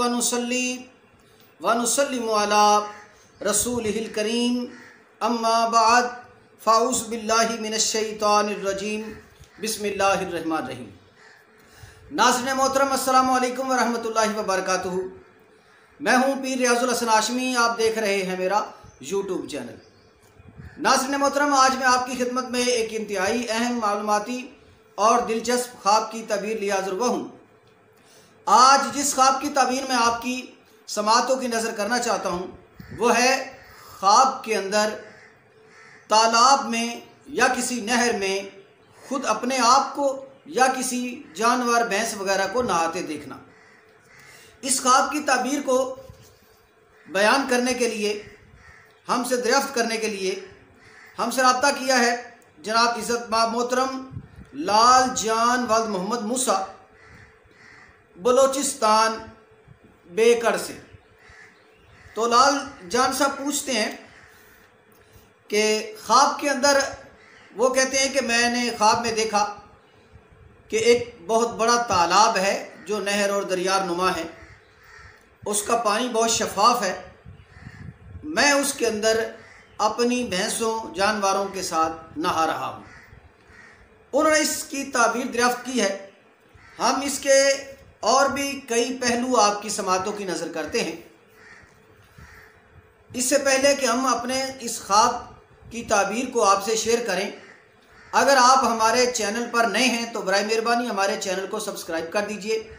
व नुसल्ली व नुसल्लिमु अला रसूलिहिल करीम अम्मा बाद फ़ाऊज़ु बिल्लाहि मिनश शैतानिर रजीम बिस्मिल्लाहिर रहमानिर रहीम। नाज़रीन मोहतरम, अस्सलामु अलैकुम व रहमतुल्लाहि व बरकातुहू। मैं हूँ पीर रियाजुल हसन हाशमी। आप देख रहे हैं मेरा यूट्यूब चैनल। नाज़रीन मोहतरम, आज मैं आपकी खिदमत में एक इंतहाई अहम मालूमाती और दिलचस्प ख्वाब की तबीर लिए हाज़िर हुआ हूँ। आज जिस ख्वाब की तबीर में आपकी समातों की नज़र करना चाहता हूँ वो है ख्वाब के अंदर तालाब में या किसी नहर में खुद अपने आप को या किसी जानवर भैंस वगैरह को नहाते देखना। इस ख्वाब की ताबीर को बयान करने के लिए, हमसे दरियाफ्त करने के लिए हमसे रब्ता किया है जनाब इज़्ज़त मोहतरम लाल जान वल्द मोहम्मद मूसा, बलोचिस्तान बेकड़ से। तो लाल जान साहब पूछते हैं कि ख्वाब के अंदर वो कहते हैं कि मैंने ख्वाब में देखा कि एक बहुत बड़ा तालाब है जो नहर और दरिया नुमा है, उसका पानी बहुत शफाफ है। मैं उसके अंदर अपनी भैंसों जानवरों के साथ नहा रहा हूँ। उन्होंने इसकी ताबीर दरियाफ्त की है। हम इसके और भी कई पहलू आपकी समातों की नज़र करते हैं। इससे पहले कि हम अपने इस ख्वाब की ताबीर को आपसे शेयर करें, अगर आप हमारे चैनल पर नए हैं तो बराए मेहरबानी हमारे चैनल को सब्सक्राइब कर दीजिए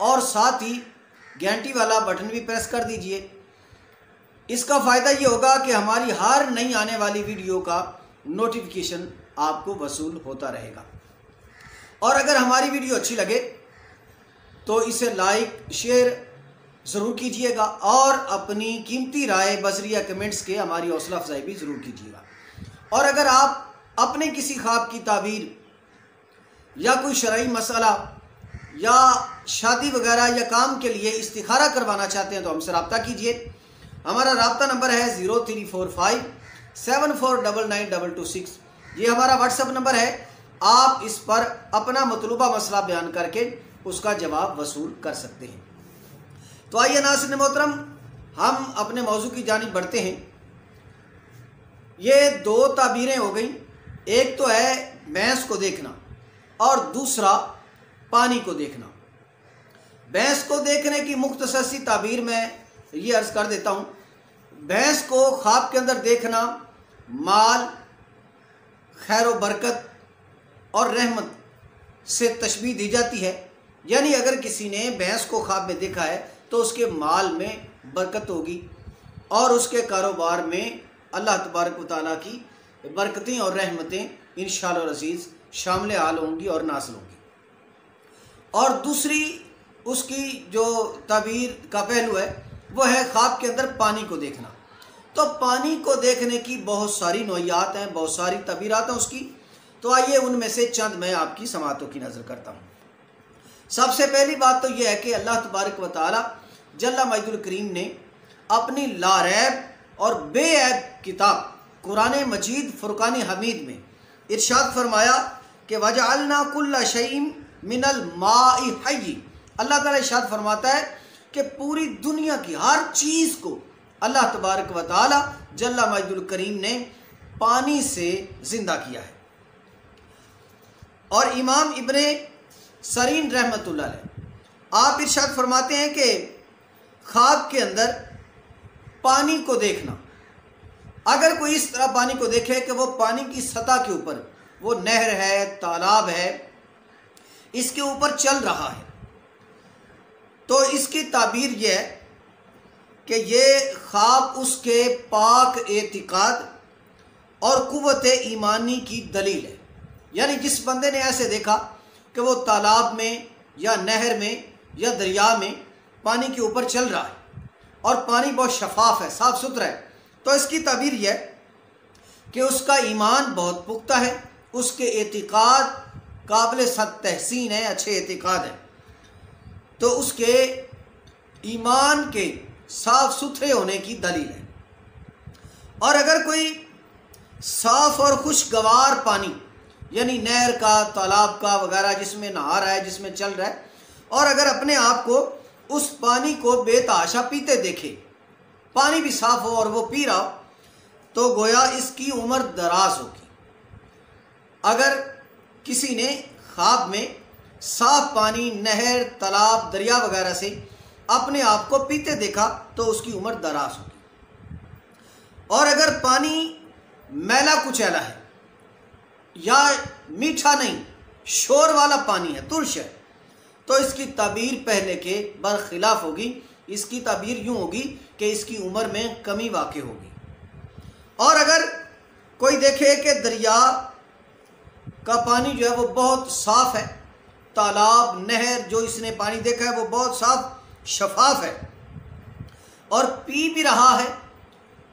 और साथ ही घंटी वाला बटन भी प्रेस कर दीजिए। इसका फ़ायदा ये होगा कि हमारी हर नई आने वाली वीडियो का नोटिफिकेशन आपको वसूल होता रहेगा। और अगर हमारी वीडियो अच्छी लगे तो इसे लाइक शेयर ज़रूर कीजिएगा और अपनी कीमती राय बजरिया कमेंट्स के हमारी हौसला अफजाई भी ज़रूर कीजिएगा। और अगर आप अपने किसी ख्वाब की ताबीर या कोई शरई मसला या शादी वगैरह या काम के लिए इस्तिखारा करवाना चाहते हैं तो हमसे रब्ता कीजिए। हमारा रब्ता नंबर है 0345 74992226। ये हमारा व्हाट्सएप नंबर है। आप इस पर अपना मतलूबा मसला बयान करके उसका जवाब वसूल कर सकते हैं। तो आइए नाज़रीन मोहतरम, हम अपने मौजू की जानिब बढ़ते हैं। ये दो ताबीरें हो गई, एक तो है भैंस को देखना और दूसरा पानी को देखना। भैंस को देखने की मुख्तसर सी ताबीर मैं ये अर्ज़ कर देता हूँ। भैंस को ख्वाब के अंदर देखना माल, खैर व बरकत और रहमत से तशबीह दी जाती है। यानी अगर किसी ने भैंस को ख्वाब में देखा है तो उसके माल में बरकत होगी और उसके कारोबार में अल्लाह तबारक व तआला की बरकतें और रहमतें इंशाअल्लाह अज़ीज़ शामिल हाल होंगी और नासिल होंगी। और दूसरी उसकी जो ताबीर का पहलू है वो है ख्वाब के अंदर पानी को देखना। तो पानी को देखने की बहुत सारी नौइयात हैं, बहुत सारी तबीरात हैं उसकी। तो आइए उनमें से चंद मैं आपकी समातों की नज़र करता हूँ। सबसे पहली बात तो यह है कि अल्लाह तबारक व तआला जल्ला मजदुल करीम ने अपनी लारैब और बेऐब किताब कुरान मजीद फुरकान हमीद में इरशाद फरमाया कि वजअलना कुल्ला शैइन मिनल माइ हय्य। अल्लाह ताला इरशाद फरमाता है कि पूरी दुनिया की हर चीज़ को अल्लाह तबारक व तआला जल्ला मजदुल करीम ने पानी से ज़िंदा किया है। और इमाम इब्ने सरीन रहमतुल्लाह अलैह आप इरशाद फरमाते हैं कि ख्वाब के अंदर पानी को देखना, अगर कोई इस तरह पानी को देखे कि वो पानी की सतह के ऊपर, वो नहर है, तालाब है, इसके ऊपर चल रहा है, तो इसकी ताबीर यह है कि ये ख्वाब उसके पाक एतिकाद और कुव्वत ईमानी की दलील है। यानी जिस बंदे ने ऐसे देखा कि वो तालाब में या नहर में या दरिया में पानी के ऊपर चल रहा है और पानी बहुत शफाफ है, साफ़ सुथरा है, तो इसकी ताबीर यह कि उसका ईमान बहुत पुख्ता है, उसके एतिकाद काबिल सद तहसीन है, अच्छे एतिकाद है। तो उसके ईमान के साफ़ सुथरे होने की दलील है। और अगर कोई साफ़ और खुशगवार पानी यानी नहर का, तालाब का वगैरह जिसमें नहा रहा है, जिसमें चल रहा है, और अगर अपने आप को उस पानी को बेतहाशा पीते देखे, पानी भी साफ हो और वो पी रहा हो, तो गोया इसकी उम्र दराज होगी। अगर किसी ने ख्वाब में साफ पानी नहर, तालाब, दरिया वगैरह से अपने आप को पीते देखा तो उसकी उम्र दराज होगी। और अगर पानी मैला कुचैला है या मीठा नहीं, शोर वाला पानी है, तुर्श है, तो इसकी ताबीर पहले के बरखिलाफ होगी। इसकी ताबीर यूँ होगी कि इसकी उम्र में कमी वाक़ होगी। और अगर कोई देखे कि दरिया का पानी जो है वो बहुत साफ़ है, तालाब, नहर जो इसने पानी देखा है वो बहुत साफ शफाफ है और पी भी रहा है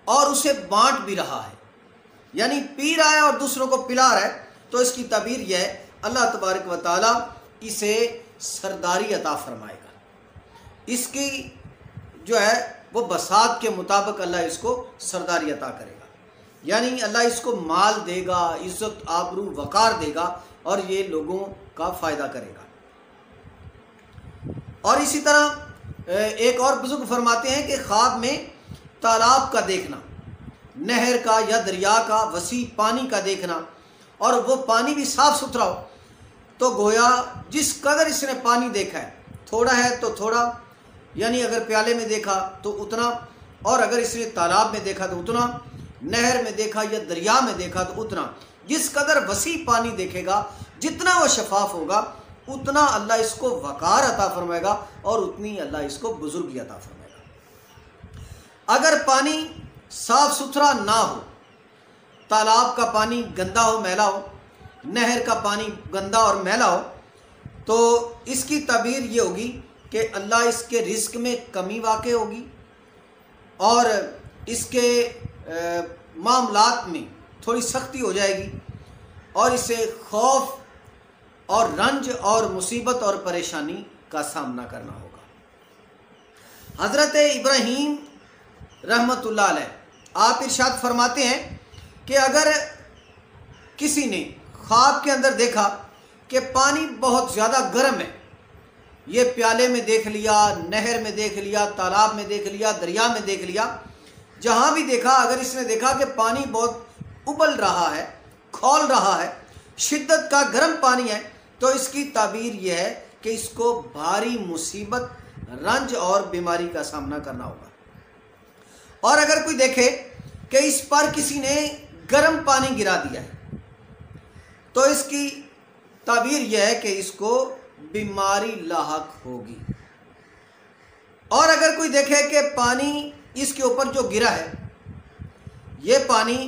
और उसे बांट भी रहा है, यानी पी रहा है और दूसरों को पिला रहा है, तो इसकी ताबीर यह है अल्लाह तबारक व तआला इसे सरदारी अता फरमाएगा। इसकी जो है वो बसात के मुताबिक अल्लाह इसको सरदारी अता करेगा, यानी अल्लाह इसको माल देगा, इज़्ज़त, आबरू, वक़ार देगा और ये लोगों का फ़ायदा करेगा। और इसी तरह एक और बुजुर्ग फरमाते हैं कि ख्वाब में तालाब का देखना, नहर का या दरिया का वसी पानी का देखना, और वो पानी भी साफ़ सुथरा हो, तो गोया जिस कदर इसने पानी देखा है, थोड़ा है तो थोड़ा, यानी अगर प्याले में देखा तो उतना, और अगर इसने तालाब में देखा तो उतना, नहर में देखा या दरिया में देखा तो उतना, जिस कदर वसी पानी देखेगा, जितना वो शफाफ होगा, उतना अल्लाह इसको वक़ार अता फरमाएगा और उतनी अल्लाह इसको बुजुर्गी अता फरमाएगा। अगर पानी साफ़ सुथरा ना हो, तालाब का पानी गंदा हो, मैला हो, नहर का पानी गंदा और मैला हो, तो इसकी ताबीर ये होगी कि अल्लाह इसके रिस्क में कमी वाक़ होगी और इसके मामलात में थोड़ी सख्ती हो जाएगी और इसे खौफ और रंज और मुसीबत और परेशानी का सामना करना होगा। हज़रत इब्राहीम रहमतुल्लाह अलैह आप इरशाद फरमाते हैं कि अगर किसी ने ख्वाब के अंदर देखा कि पानी बहुत ज़्यादा गर्म है, ये प्याले में देख लिया, नहर में देख लिया, तालाब में देख लिया, दरिया में देख लिया, जहाँ भी देखा, अगर इसने देखा कि पानी बहुत उबल रहा है, खौल रहा है, शिद्दत का गर्म पानी है, तो इसकी ताबीर यह है कि इसको भारी मुसीबत, रंज और बीमारी का सामना करना होगा। और अगर कोई देखे कि इस पर किसी ने गर्म पानी गिरा दिया है, तो इसकी ताबीर यह है कि इसको बीमारी लाहक होगी। और अगर कोई देखे कि पानी इसके ऊपर जो गिरा है, ये पानी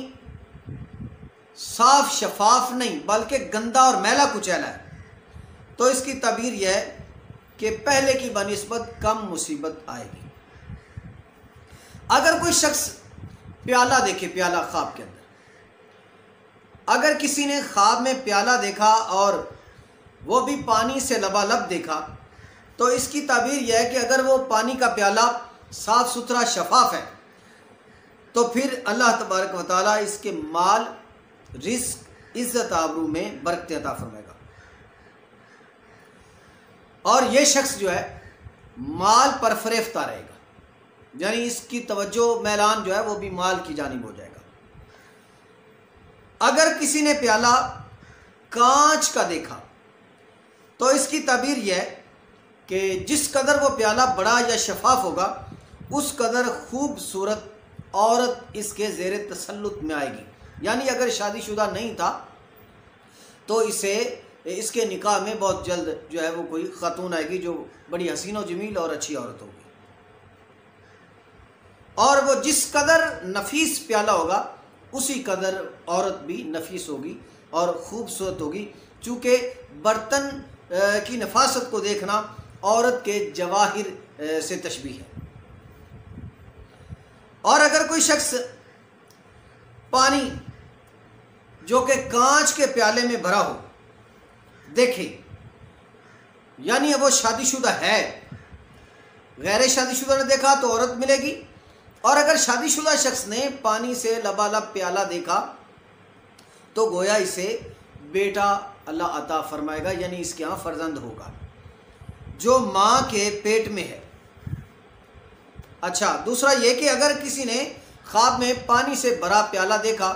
साफ शफाफ नहीं बल्कि गंदा और मैला कुचैला है, तो इसकी ताबीर यह है कि पहले की बनिस्बत कम मुसीबत आएगी। अगर कोई शख्स प्याला देखे, प्याला ख्वाब के अंदर, अगर किसी ने ख्वाब में प्याला देखा और वो भी पानी से लबालब देखा, तो इसकी ताबीर यह है कि अगर वो पानी का प्याला साफ़ सुथरा शफाफ है, तो फिर अल्लाह तबारक व तआला इसके माल, रिस्क, इज़्ज़त, आबरू में बरकत अता फरमाएगा। और ये शख्स जो है माल पर फरेफ्ता रहेगा, यानी इसकी तवज्जो मैलान जो है वो भी माल की जानिब हो जाएगा। अगर किसी ने प्याला कांच का देखा, तो इसकी ताबीर यह है कि जिस कदर वो प्याला बड़ा या शफाफ होगा, उस कदर खूबसूरत औरत इसके ज़ेरे तसल्लुत में आएगी। यानी अगर शादीशुदा नहीं था तो इसके निकाह में बहुत जल्द जो है वो कोई खातून आएगी जो बड़ी हसीन व जमील और अच्छी औरत होगी। और वो जिस कदर नफीस प्याला होगा, उसी कदर औरत भी नफीस होगी और ख़ूबसूरत होगी, चूँकि बर्तन की नफासत को देखना औरत के जवाहिर से तशबीह है। और अगर कोई शख्स पानी जो कि कांच के प्याले में भरा हो देखे, यानी अब वो शादीशुदा है, गैर शादीशुदा ने देखा तो औरत मिलेगी, और अगर शादीशुदा शख्स ने पानी से लबालब प्याला देखा तो गोया इसे बेटा अल्लाह अता फरमाएगा, यानी इसके यहाँ फर्जंद होगा। जो माँ के पेट में है अच्छा, दूसरा ये कि अगर किसी ने ख्वाब में पानी से भरा प्याला देखा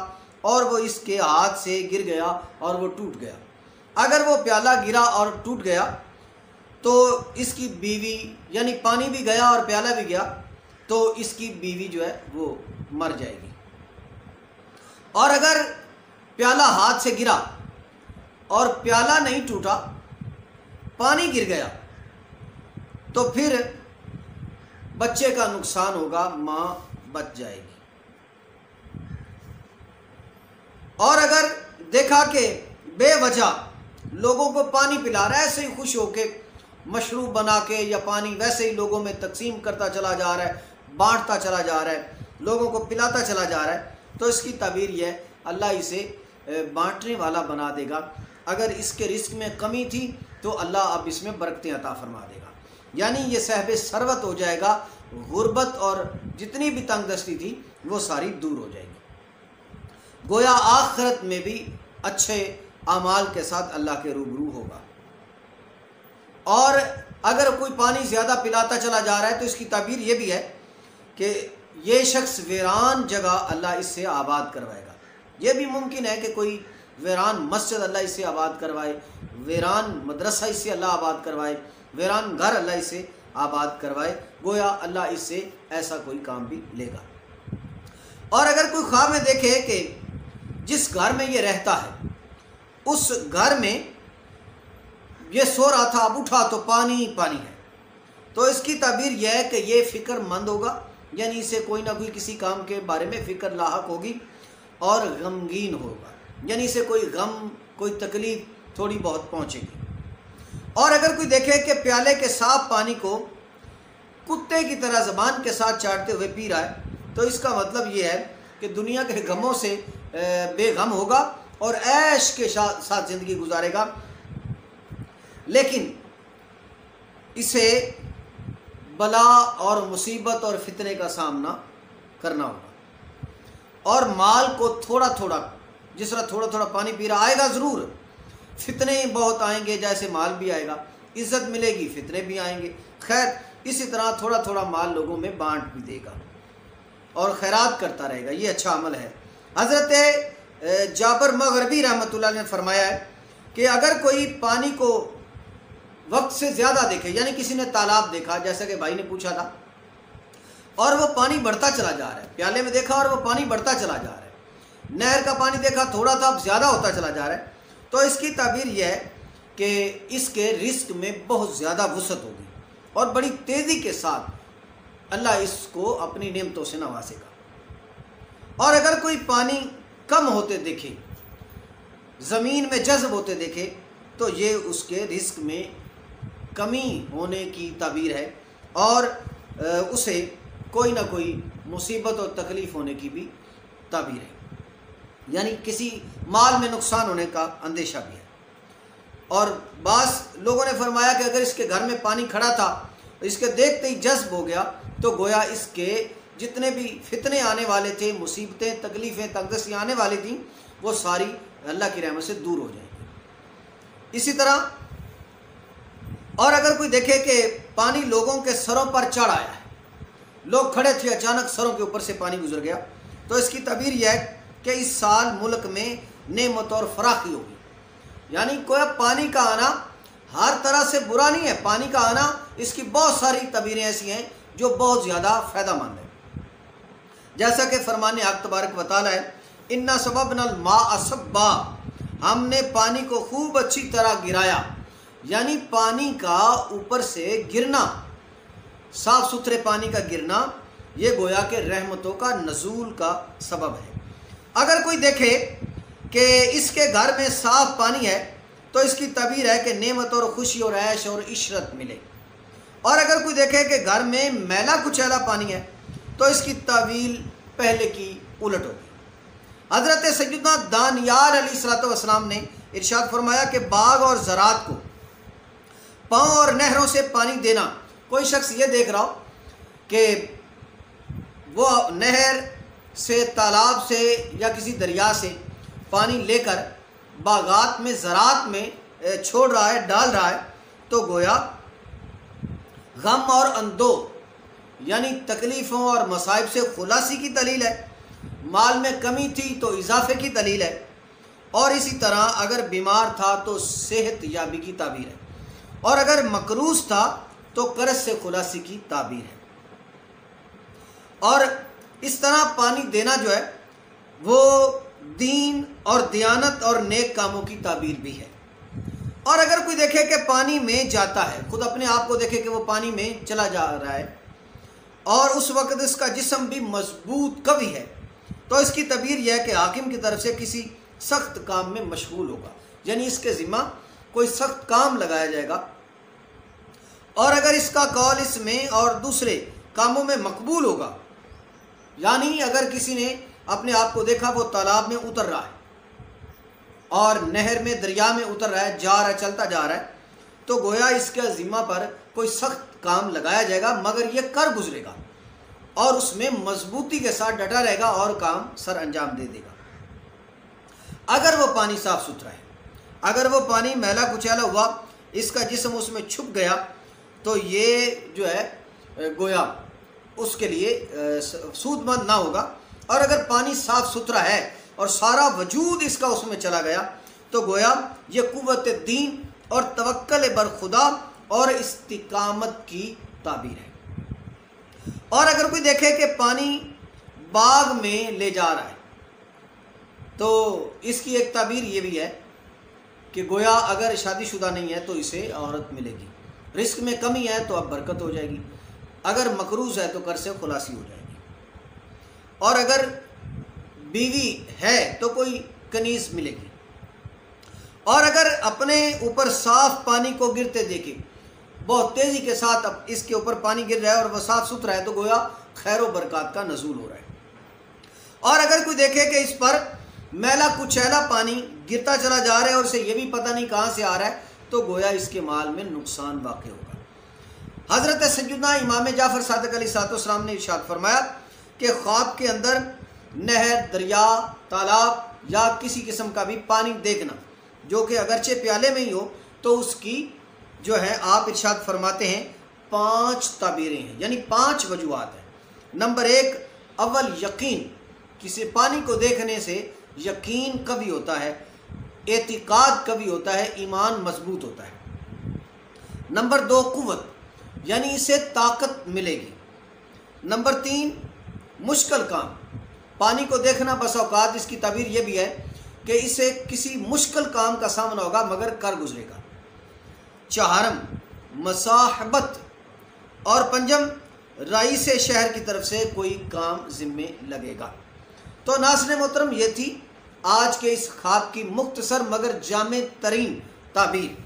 और वो इसके हाथ से गिर गया और वो टूट गया, अगर वो प्याला गिरा और टूट गया तो इसकी बीवी, यानी पानी भी गया और प्याला भी गया, तो इसकी बीवी जो है वो मर जाएगी। और अगर प्याला हाथ से गिरा और प्याला नहीं टूटा, पानी गिर गया, तो फिर बच्चे का नुकसान होगा, माँ बच जाएगी। और अगर देखा कि बेवजह लोगों को पानी पिला रहा है, ऐसे ही खुश होके मशरूब बना के या पानी वैसे ही लोगों में तकसीम करता चला जा रहा है, बांटता चला जा रहा है, लोगों को पिलाता चला जा रहा है, तो इसकी ताबीर यह है अल्लाह इसे बांटने वाला बना देगा। अगर इसके रिस्क में कमी थी तो अल्लाह अब इसमें बरकतें अता फरमा देगा, यानी ये साहिब सरवत हो जाएगा, गुर्बत और जितनी भी तंगदस्ती थी वो सारी दूर हो जाएगी। गोया आखिरत में भी अच्छे अमाल के साथ अल्लाह के रूबरू होगा। और अगर कोई पानी ज़्यादा पिलाता चला जा रहा है तो इसकी ताबीर ये भी है कि ये शख्स वीरान जगह अल्लाह इससे आबाद करवाएगा। ये भी मुमकिन है कि कोई वीरान मस्जिद अल्लाह इससे आबाद करवाए, वीरान मदरसा इससे अल्लाह आबाद करवाए, वीरान घर अल्लाह इससे आबाद करवाए। गोया अल्लाह इससे ऐसा कोई काम भी लेगा। और अगर कोई ख्वाब में देखे कि जिस घर में ये रहता है उस घर में ये सो रहा था, अब उठा तो पानी ही पानी है, तो इसकी ताबीर यह है कि ये फ़िक्रमंद होगा, यानी इसे कोई ना कोई किसी काम के बारे में फ़िक्र लाहक होगी और गमगीन होगा, यानी इसे कोई गम, कोई तकलीफ़ थोड़ी बहुत पहुँचेगी। और अगर कोई देखे कि प्याले के साफ पानी को कुत्ते की तरह ज़बान के साथ चाटते हुए पी रहा है, तो इसका मतलब ये है कि दुनिया के गमों से बेगम होगा और ऐश के साथ ज़िंदगी गुजारेगा, लेकिन इसे बला और मुसीबत और फितने का सामना करना होगा। और माल को थोड़ा थोड़ा, जिस तरह थोड़ा थोड़ा पानी पी रहा, आएगा ज़रूर, फितने बहुत आएंगे, जैसे माल भी आएगा, इज़्ज़त मिलेगी, फितने भी आएंगे। खैर, इसी तरह थोड़ा थोड़ा माल लोगों में बांट भी देगा और खैरात करता रहेगा, ये अच्छा अमल है। हज़रत जाबर मग़रिबी रहमतुल्लाह ने फरमाया है कि अगर कोई पानी को वक्त से ज़्यादा देखे, यानी किसी ने तालाब देखा, जैसा कि भाई ने पूछा था, और वो पानी बढ़ता चला जा रहा है, प्याले में देखा और वो पानी बढ़ता चला जा रहा है, नहर का पानी देखा थोड़ा था, अब ज़्यादा होता चला जा रहा है, तो इसकी ताबीर यह है कि इसके रिस्क में बहुत ज़्यादा वुसअत होगी और बड़ी तेज़ी के साथ अल्लाह इसको अपनी नेमतों से नवाजेगा। और अगर कोई पानी कम होते देखे, ज़मीन में जज़्ब होते देखे, तो ये उसके रिस्क में कमी होने की ताबीर है और उसे कोई ना कोई मुसीबत और तकलीफ़ होने की भी ताबीर है, यानी किसी माल में नुकसान होने का अंदेशा भी है। और बास लोगों ने फरमाया कि अगर इसके घर में पानी खड़ा था, इसके देखते ही जज्ब हो गया, तो गोया इसके जितने भी फितने आने वाले थे, मुसीबतें, तकलीफ़ें, तंगदस्तियाँ आने वाली थी, वो सारी अल्लाह की रहमत से दूर हो जाएगी। इसी तरह और अगर कोई देखे कि पानी लोगों के सरों पर चढ़ आया है, लोग खड़े थे, अचानक सरों के ऊपर से पानी गुजर गया, तो इसकी ताबीर यह है कि इस साल मुल्क में नेमत और फराखी होगी। यानी कोई पानी का आना हर तरह से बुरा नहीं है, पानी का आना इसकी बहुत सारी ताबीरें ऐसी हैं जो बहुत ज़्यादा फ़ायदेमंद है। जैसा कि फरमान हक़ तबारक व तआला है, इन्ना सबबनल माअ सब्बा, हमने पानी को खूब अच्छी तरह गिराया, यानी पानी का ऊपर से गिरना, साफ़ सुथरे पानी का गिरना, ये गोया के रहमतों का नज़ूल का सबब है। अगर कोई देखे कि इसके घर में साफ़ पानी है, तो इसकी ताबीर है कि नेमत और खुशी और ऐश और इशरत मिले। और अगर कोई देखे कि घर में मैला कुचैला पानी है, तो इसकी तावील पहले की उलट होगी। हज़रत सैयदना दानियाल अलैहिस्सलाम ने इरशाद फरमाया कि बाग और ज़रात को पाँव और नहरों से पानी देना, कोई शख्स ये देख रहा हो कि वो नहर से, तालाब से या किसी दरिया से पानी लेकर बागात में, ज़रात में छोड़ रहा है, डाल रहा है, तो गोया गम और अंदो यानी तकलीफ़ों और मसाइब से खुलासी की दलील है। माल में कमी थी तो इजाफे की दलील है। और इसी तरह अगर बीमार था तो सेहत याबी की ताबीर है। और अगर मकरूज था तो कर्ज से खुलासी की ताबीर है। और इस तरह पानी देना जो है वो दीन और दियानत और नेक कामों की ताबीर भी है। और अगर कोई देखे कि पानी में जाता है, खुद अपने आप को देखे कि वो पानी में चला जा रहा है और उस वक्त इसका जिस्म भी मजबूत कवी है, तो इसकी तबीर यह है कि हाकिम की तरफ से किसी सख्त काम में मशगूल होगा, यानी इसके ज़िम्मा कोई सख्त काम लगाया जाएगा। और अगर इसका कौल इसमें और दूसरे कामों में मकबूल होगा, यानी अगर किसी ने अपने आप को देखा वो तालाब में उतर रहा है और नहर में, दरिया में उतर रहा है, जा रहा है, चलता जा रहा है, तो गोया इसके ज़िम्मा पर कोई सख्त काम लगाया जाएगा, मगर ये कर गुजरेगा और उसमें मजबूती के साथ डटा रहेगा और काम सर अंजाम दे देगा। अगर वो पानी साफ सुथरा है, अगर वो पानी मैला कुचैला हुआ, इसका जिस्म उसमें छुप गया, तो ये जो है गोया उसके लिए सूदमंद ना होगा। और अगर पानी साफ सुथरा है और सारा वजूद इसका उसमें चला गया, तो गोया ये कुव्वत दीन और तवक्कल बर खुदा और इस्तिकामत की ताबीर है। और अगर कोई देखे कि पानी बाग में ले जा रहा है, तो इसकी एक ताबीर ये भी है कि गोया अगर शादीशुदा नहीं है तो इसे औरत मिलेगी, रिस्क में कमी है तो अब बरकत हो जाएगी, अगर मकरूज है तो कर से खुलासी हो जाएगी, और अगर बीवी है तो कोई कनीज मिलेगी। और अगर अपने ऊपर साफ पानी को गिरते देखे, बहुत तेज़ी के साथ अब इसके ऊपर पानी गिर रहा है और वह साफ सुथरा है, तो गोया खैर व बरकत का नज़ूल हो रहा है। और अगर कोई देखे कि इस पर मैला कुचैला पानी गिरता चला जा रहा है और उसे ये भी पता नहीं कहाँ से आ रहा है, तो गोया इसके माल में नुकसान वाक़ होगा। हज़रत सैयदना इमाम जाफ़र सादिक़ अलैहिस्सलाम ने इरशाद फरमाया कि ख्वाब के अंदर नहर, दरिया, तालाब या किसी किस्म का भी पानी देखना, जो कि अगरचे प्याले में ही हो, तो उसकी जो है आप इरशाद फरमाते हैं 5 ताबीरें हैं, यानी 5 वजूहात हैं। नंबर 1, अव्वल यकीन, किसी पानी को देखने से यकीन कभी होता है, एतिकाद कभी होता है, ईमान मजबूत होता है। नंबर 2, कुव्वत, यानी इसे ताकत मिलेगी। नंबर 3, मुश्किल काम, पानी को देखना बस औकात इसकी ताबीर ये भी है कि इसे किसी मुश्किल काम का सामना होगा मगर कर गुजरेगा। 4, मसाहबत, और 5, रईस शहर की तरफ से कोई काम ज़िम्मे लगेगा। तो नाज़रीन मोहतरम, ये थी आज के इस ख्वाब की मुख्तसर मगर जामे तरीन ताबीर।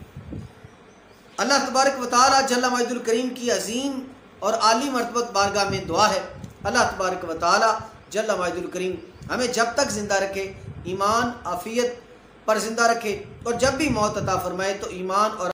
अल्लाह तबारक व तआला जल्ल मजदुल करीम की अजीम और आली मर्तबत बारगाह में दुआ है, अल्लाह तबारक व तआला जल्ल मजदुल करीम हमें जब तक ज़िंदा रखे, ईमान आफ़ियत पर ज़िंदा रखे, और जब भी मौत अता फरमाए तो ईमान और